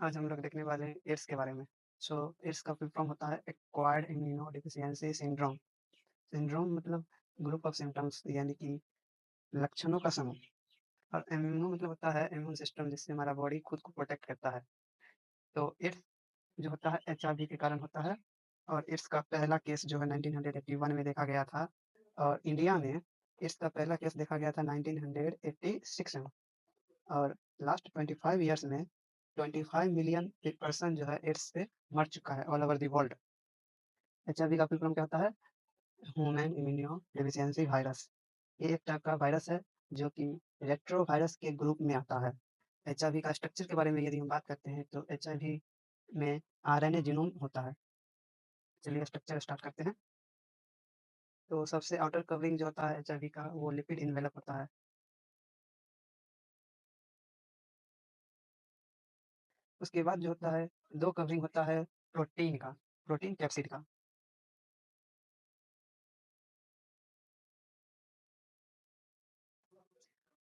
आज हम लोग देखने वाले हैं एड्स के बारे में। सो एड्स का फुल फॉर्म होता है एक्वायर्ड इम्यूनोडेफिशिएंसी सिंड्रोम। सिंड्रोम मतलब ग्रुप ऑफ सिम्पटम्स यानी कि लक्षणों का समूह। और इम्यूनो मतलब होता है इम्यून सिस्टम जिससे हमारा बॉडी खुद को प्रोटेक्ट करता है। तो एड्स जो होता है एचआईवी के कारण होता है। और एड्स का पहला केस जो है 1981 में देखा गया था। और इंडिया में एड्स का पहला केस देखा गया था 1986 में। और लास्ट 25 ईयर्स में 25 मिलियन पर्सन जो है एड्स से मर चुका है all over the world. HIV का फुल फॉर्म क्या होता है? Human immuno deficiency virus. ये एक टाइप का वायरस है जो कि रेट्रो वायरस के ग्रुप में आता है। एचआईवी का स्ट्रक्चर के बारे में यदि हम बात करते हैं तो एचआईवी में आरएनए जीनोम होता है। चलिए स्ट्रक्चर स्टार्ट करते हैं। तो सबसे आउटर कवरिंग जो होता है एचआईवी का वो लिपिड इन्वेलप होता है। उसके बाद जो होता है दो कवरिंग होता है प्रोटीन का, प्रोटीन कैप्सिड का।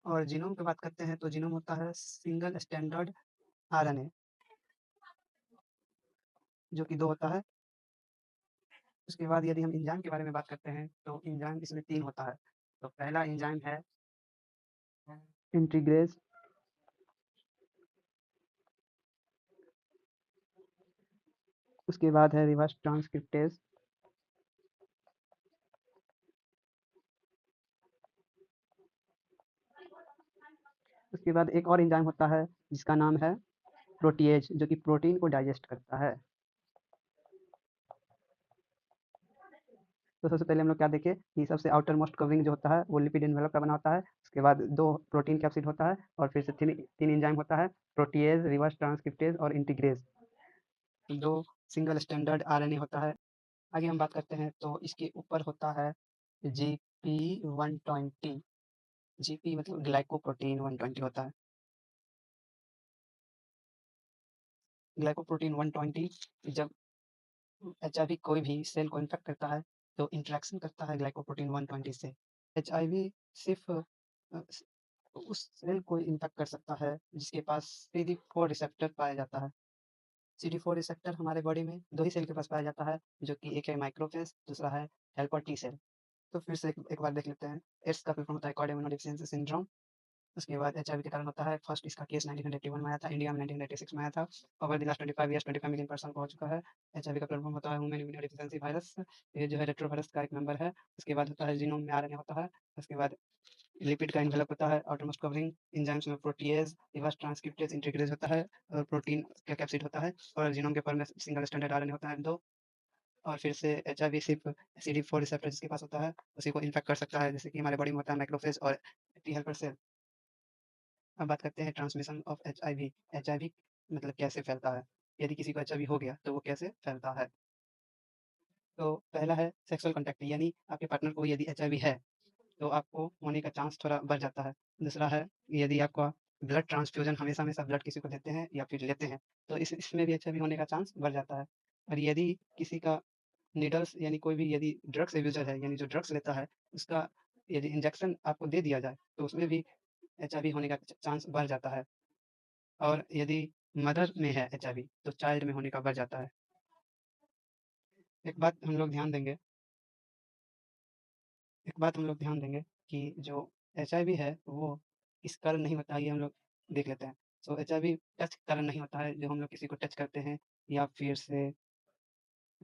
और जीनोम की बात करते हैं तो जीनोम होता है सिंगल स्टैंडर्ड आरएनए जो कि 2 होता है। उसके बाद यदि हम एंजाइम के बारे में बात करते हैं तो एंजाइम इसमें 3 होता है। तो पहला एंजाइम है इंटीग्रेज। उसके बाद है रिवर्स ट्रांसक्रिप्टेज। उसके बाद एक और एंजाइम होता है जिसका नाम है प्रोटीएज जो कि प्रोटीन को डाइजेस्ट करता है। तो सबसे पहले हम लोग क्या देखें कि सबसे आउटर मोस्ट कवरिंग जो होता है वो लिपिड एनवेलप का बना होता है। उसके बाद 2 प्रोटीन कैप्सिड होता है और फिर से 3 एंजाइम होता है प्रोटीएज, रिवर्स ट्रांसक्रिप्टेज और इंटीग्रेज। 2 सिंगल स्टैंडर्ड आरएनए होता है। आगे हम बात करते हैं तो इसके ऊपर होता है GP120। जीपी मतलब ग्लाइकोप्रोटीन 120 होता है। ग्लाइकोप्रोटीन 120 जब एचआईवी कोई भी सेल को इन्फेक्ट करता है तो इंटरेक्शन करता है ग्लाइकोप्रोटीन 120 से। एचआईवी सिर्फ उस सेल को इन्फेक्ट कर सकता है जिसके पास CD4 रिसेप्टर पाया जाता है। CD4 रिसेप्टर हमारे बॉडी में 2 ही सेल के पास पाया जाता है जो कि एक है माइक्रोफेज, दूसरा है हेल्पर टी सेल। तो फिर से एक बार देख लेते हैं। एड्स का फुल फॉर्म होता है एक्वायर्ड इम्यूनोडेफिशिएंसी सिंड्रोम। उसके बाद एचआईवी के कारण होता है। फर्स्ट इसका केस 1981 में आया था, इंडिया में 1986 में आया था। Over the last 25 years 25 million person को हो चुका है। एचआईवी का प्लेटफॉर्म होता है ह्यूमन इम्यूनोडेफिशिएंसी वायरस। ये जो है रेट्रोवायरस का एक मेंबर है। उसके बाद होता है जीनोम में आरएनए होता है। उसके बाद लिपिड का एनवेलप होता है, आउटरमोस्ट कवरिंग एंजाइम्स में प्रोटीएज, रिवर्स ट्रांसक्रिप्टेज, इंटीग्रेज होता है और प्रोटीन का कैप्सिड होता है और जीनोम के ऊपर में सिंगल स्टैंडर्ड आरएनए होता है 2। और फिर से एचआईवी सिर्फ CD4 रिसेप्टर जिसके पास होता है उसी को इन्फेक्ट कर सकता है जैसे कि हमारे बॉडी में होता है मैक्रोफेज और टी हेल्पर सेल। अब बात करते हैं ट्रांसमिशन ऑफ एचआईवी। एचआईवी मतलब कैसे फैलता है? यदि किसी को एचआईवी हो गया तो वो कैसे फैलता है? तो पहला है सेक्सुअल कॉन्टैक्ट यानी आपके पार्टनर को यदि एचआईवी है तो आपको होने का चांस थोड़ा बढ़ जाता है। दूसरा है यदि आपका ब्लड ट्रांसफ्यूजन हमेशा-हमेशा ब्लड किसी को देते हैं या फिर लेते हैं तो इसमें भी एचआईवी होने का चांस बढ़ जाता है। और यदि किसी का नीडल्स यानी कोई भी यदि ड्रग्स अब्यूज़र है यानी जो ड्रग्स लेता है उसका यदि इंजेक्शन आपको दे दिया जाए तो उसमें भी एचआईवी होने का चांस बढ़ जाता है। और यदि मदर में है एचआईवी तो चाइल्ड में होने का बढ़ जाता है। एक बात हम लोग ध्यान देंगे एक बात हम लोग ध्यान देंगे कि जो एचआईवी है वो किस कारण नहीं होता है ये हम लोग देख लेते हैं। सो एचआईवी टच के कारण नहीं होता है, जब हम लोग किसी को टच करते हैं या फिर से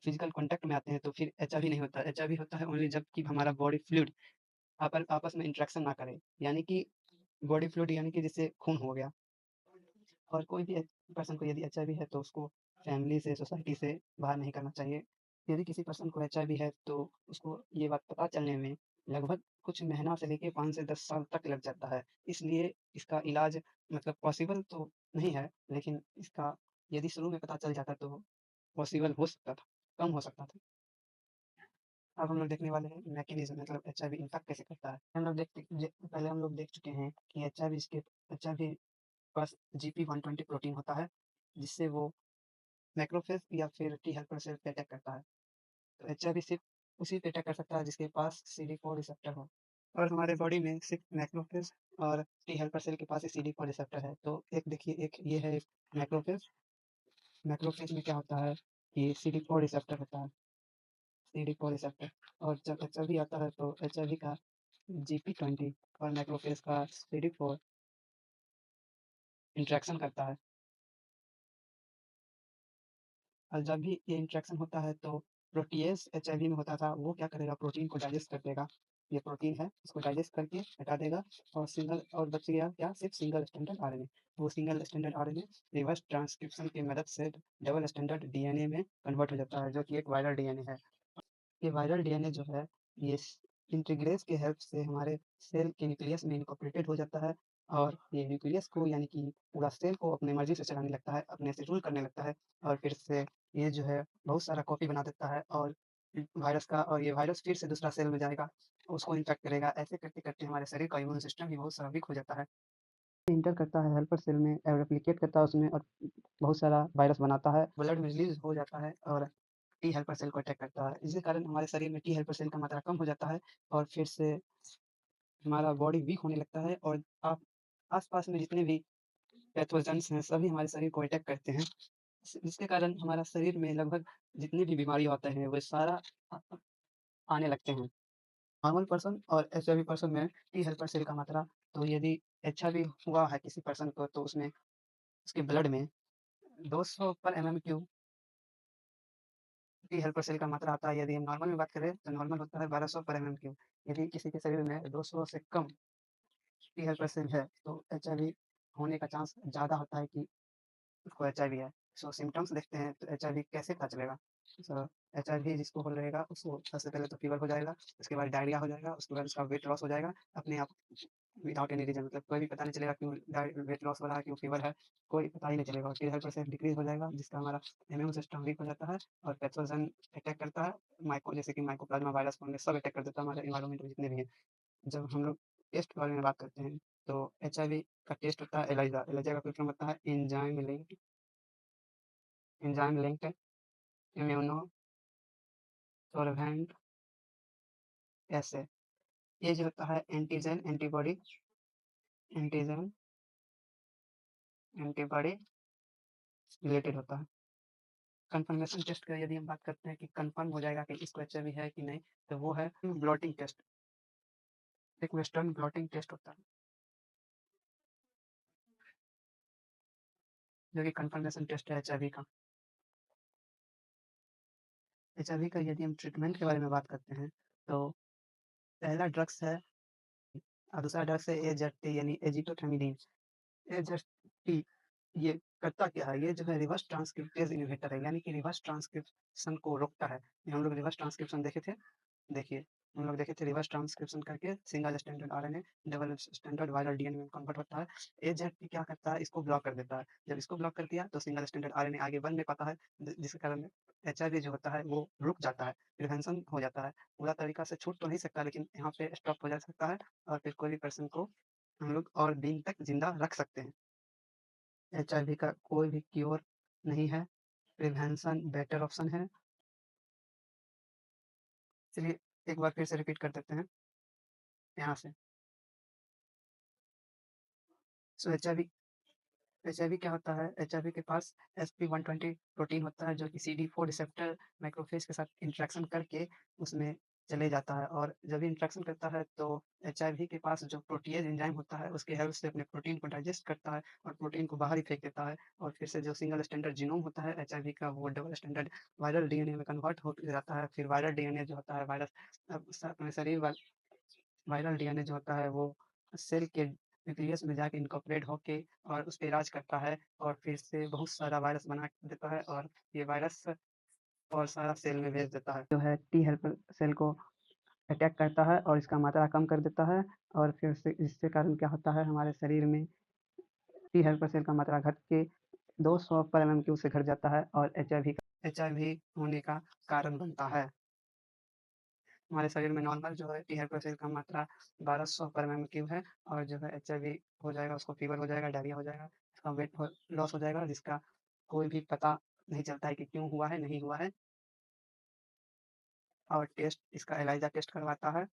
फिजिकल कॉन्टैक्ट में आते हैं तो फिर एचआईवी नहीं होता है। एचआईवी होता है ओनली जबकि हमारा बॉडी फ्लूइड आपस में इंटरेक्शन ना करे, यानी कि बॉडी फ्लूइड यानी कि जैसे खून हो गया। और कोई भी पर्सन को यदि एचआईवी है तो उसको फैमिली से, सोसाइटी से बाहर नहीं करना चाहिए। यदि किसी पर्सन को एचआईवी है तो उसको ये बात पता चलने में लगभग कुछ महीना से लेके 5 से 10 साल तक लग जाता है। इसलिए इसका इलाज मतलब पॉसिबल तो नहीं है, लेकिन इसका यदि शुरू में पता चल जाता तो पॉसिबल हो सकता था, कम हो सकता था। अब हम लोग देखने वाले हैं मैकेनिज़्म मतलब एचआईवी इन्फेक्ट कैसे करता है। पहले हम लोग देख चुके हैं कि एचआईवी पास GP120 प्रोटीन होता है, जिससे वो मैक्रोफेज या फिर टी हेल्पर सेल पे अटैक करता है। तो एचआईवी सिर्फ़ उसी पे अटैक कर सकता है जिसके पास CD4 रिसेप्टर हो। और हमारे बॉडी में सिर्फ़ मैक्रोफेज और टी हेल्पर सेल के पास ही CD4 रिसेप्टर है। तो एक देखिए, एक ये है एक मैक्रोफेज मैक्रोफेज में क्या होता है कि CD4 रिसेप्टर होता है, CD4 रिसेप्टर, और जब एचआईवी आता है तो एचआईवी का GP20 और मैक्रोफेज का CD4 इंटरेक्शन करता है। और जब भी ये इंटरेक्शन होता है तो प्रोटीएज एचआईवी में होता था, वो क्या करेगा, प्रोटीन को डाइजेस्ट कर देगा। ये प्रोटीन है, इसको डाइजेस्ट करके हटा देगा, और बच गया क्या, सिर्फ सिंगल स्टैंडर्ड आरएनए। वो single standard RNA reverse transcription की मदद से डबल स्टैंडर्ड डीएनए में कन्वर्ट हो जाता है, जो कि एक वायरल डीएनए है। ये वायरल डीएनए जो है, ये इंटीग्रेज के हेल्प से हमारे सेल के न्यूक्लियस में इनकॉर्पोरेटेड हो जाता है, और ये न्यूक्लियस को यानी कि पूरा सेल को अपने मर्जी से चलाने लगता है, अपने से रूल करने लगता है, और फिर से ये जो है बहुत सारा कॉपी बना देता है, और वायरस का, और ये वायरस फिर से दूसरा सेल में जाएगा, उसको इन्फेक्ट करेगा। ऐसे करते करते हमारे शरीर का इम्यून सिस्टम भी बहुत सारा वीक हो जाता है। इंटर करता है हेल्पर सेल में, रेप्लिकेट करता है उसमें, और बहुत सारा वायरस बनाता है, ब्लड में रिलीज हो जाता है, और टी हेल्पर सेल को अटैक करता है। इसी कारण हमारे शरीर में टी हेल्पर सेल का मात्रा कम हो जाता है, और फिर से हमारा बॉडी वीक होने लगता है, और आप आस-पास में जितने भी पैथोजेन्स हैं, सभी हमारे शरीर को अटैक करते हैं। जिसके कारण हमारा शरीर में लगभग जितनी भी बीमारी होते हैं, वो सारा अ आने लगते हैं। नॉर्मल पर्सन और एचआईवी पर्सन में टी हेल्पर सेल का मात्रा, तो यदि एचआईवी हुआ है किसी पर्सन को, तो उसमें उसके ब्लड में 200 पर mm cube T helper cell का मात्रा आता है। यदि हम नॉर्मल में बात करें तो नॉर्मल होता है 1200 पर एमएम क्यूब। यदि किसी के शरीर में 200 से कम टी हेल्पर सेल है, तो एचआईवी होने का चांस ज़्यादा होता है कि उसको एचआईवी है। सो सिम्पटम्स देखते हैं तो एचआईवी कैसे पता चलेगा? सो एचआईवी जिसको हो रहेगा उसको सबसे पहले तो फीवर हो जाएगा, उसके बाद डायरिया हो जाएगा, उसके बाद उसका वेट लॉस हो जाएगा अपने आप, विदाउट एनी रीज़न, मतलब कोई भी पता नहीं चलेगा क्यों वेट लॉस हो रहा है, क्यों फीवर है, कोई पता ही नहीं चलेगा। और फिर 100% डिक्रीज़ हो जाएगा, जिसका हमारा इम्यून सिस्टम वीक हो जाता है, और पैथोजन अटैक करता है, जैसे कि माइकोप्लाज्मा वायरस, फंगस सब अटैक कर देता है हमारे एनवायरनमेंट में जितने भी हैं। जब हम लोग टेस्ट के बारे में बात करते हैं, तो एचआईवी का टेस्ट होता है एलाइजा। एलाइजा का फुल फॉर्म होता है एंजाइम लिंक्ड इम्यूनो सोलवेंट एसे। ये जो होता है एंटीजन एंटीबॉडी रिलेटेड होता है। कंफर्मेशन टेस्ट का यदि हम बात करते हैं कि कंफर्म हो जाएगा कि इसको एचआईवी है कि नहीं, तो वो है ब्लॉटिंग टेस्ट। एक वेस्टर्न ब्लॉटिंग टेस्ट होता है, जो कि कंफर्मेशन टेस्ट है एचआईवी का। एचआईवी का यदि हम ट्रीटमेंट के बारे में बात करते हैं, तो पहला ड्रग्स है, और दूसरा ड्रग्स है एजेटी यानी एजिटोट्रिमिडीन। एजेटी ये करता क्या है? ये जो है रिवर्स ट्रांसक्रिप्टेज इन्हिबिटर है, यानी कि रिवर्स ट्रांसक्रिप्शन को रोकता है। ये हम लोग रिवर्स ट्रांसक्रिप्शन देखे थे। देखिए, हम लोग देखे थे रिवर्स ट्रांसक्रिप्शन करके single standard RNA double standard viral DNA में कन्वर्ट होता है। एजेटी क्या करता है? इसको ब्लॉक कर देता है। जब इसको ब्लॉक कर दिया तो सिंगल स्टैंडर्ड आरएनए आगे बढ़ नहीं पाता है, जिसके कारण एचआईवी जो होता है वो रुक जाता है, प्रिवेंशन हो जाता है। पूरा तरीका से छूट तो नहीं सकता, लेकिन यहाँ पे स्टॉप हो जा सकता है, और फिर कोई भी पर्सन को हम लोग और दिन तक जिंदा रख सकते हैं। एचआईवी का कोई भी क्योर नहीं है, प्रिवेंशन बेटर ऑप्शन है। चलिए एक बार फिर से रिपीट कर देते हैं यहाँ से। सो एचआईवी क्या होता है? एचआईवी के पास SP120 प्रोटीन होता है, जो कि CD4 रिसेप्टर मैक्रोफेज के साथ इंटरेक्शन करके उसमें चले जाता है, और जब भी इंटरेक्शन करता है तो एचआईवी के पास जो प्रोटीएज एंजाइम होता है, उसकी हेल्प से अपने प्रोटीन को डाइजेस्ट करता है, और प्रोटीन को बाहर ही फेंक देता है, और फिर से जो सिंगल स्टैंडर्ड जीनोम होता है एचआईवी का, वो डबल स्टैंडर्ड वायरल डीएनए में कन्वर्ट हो जाता है। फिर वायरल डीएनए जो होता है, अपने शरीर वायरल डीएनए जो होता है, वो सेल के न्यूक्लियस में जाके इनकॉर्पोरेट होके और उस पे राज करता है, और फिर से बहुत सारा वायरस बना देता है, और ये वायरस और सारा सेल में भेज देता है। जो है टी हेल्पर सेल को अटैक करता है, और इसका मात्रा कम कर देता है, और फिर से इसके कारण क्या होता है, हमारे शरीर में टी हेल्पर सेल का मात्रा घट के 200 पर एमएम क्यू से घट जाता है, और एचआईवी होने का कारण बनता है। हमारे शरीर में नॉर्मल जो है टी हेल्पर सेल का मात्रा 1200 पर एमएम क्यूब है, और जो है एचआईवी हो जाएगा, उसको फीवर हो जाएगा, डायरिया हो जाएगा, उसका वेट लॉस हो जाएगा, जिसका कोई भी पता नहीं चलता है कि क्यों हुआ है, नहीं हुआ है। और टेस्ट इसका एलाइजा टेस्ट करवाता है,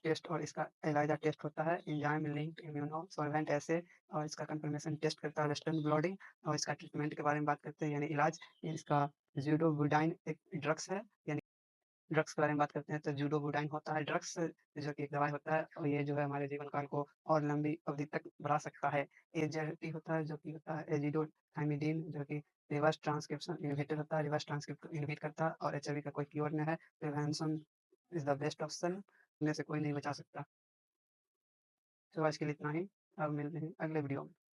टेस्ट और इसका एलाइजा टेस्ट होता है, एंजाइम लिंक्ड इम्यूनोसॉल्वेंट एसे और इसका कंफर्मेशन टेस्ट करता है वेस्टर्न ब्लॉटिंग और इसका ट्रीटमेंट के बारे में बात करते हैं यानी इलाज, इसका ज़िडोबुडाइन एक ड्रग्स है, यानी ड्रग्स के बारे में बात करते हैं तो ज़िडोबुडाइन होता है ड्रग्स जो कि एक दवाई होता है और ये जो है हमारे जीवन काल को और लंबी अवधि तक बढ़ा सकता है। एज़ेडिप होता है जो कि होता है एज़िडोथाइमिडीन जो कि रिवर्स ट्रांसक्रिप्शन इन्हिबिटर होता है, रिवर्स ट्रांसक्रिप्शन इन्हिबिट करता है और एचआईवी का कोई क्योर नहीं है, prevention is the best option, इनमें से कोई नहीं बचा सकता। तो आज के लिए इतना ही, अब मिलते हैं अगले वीडियो में।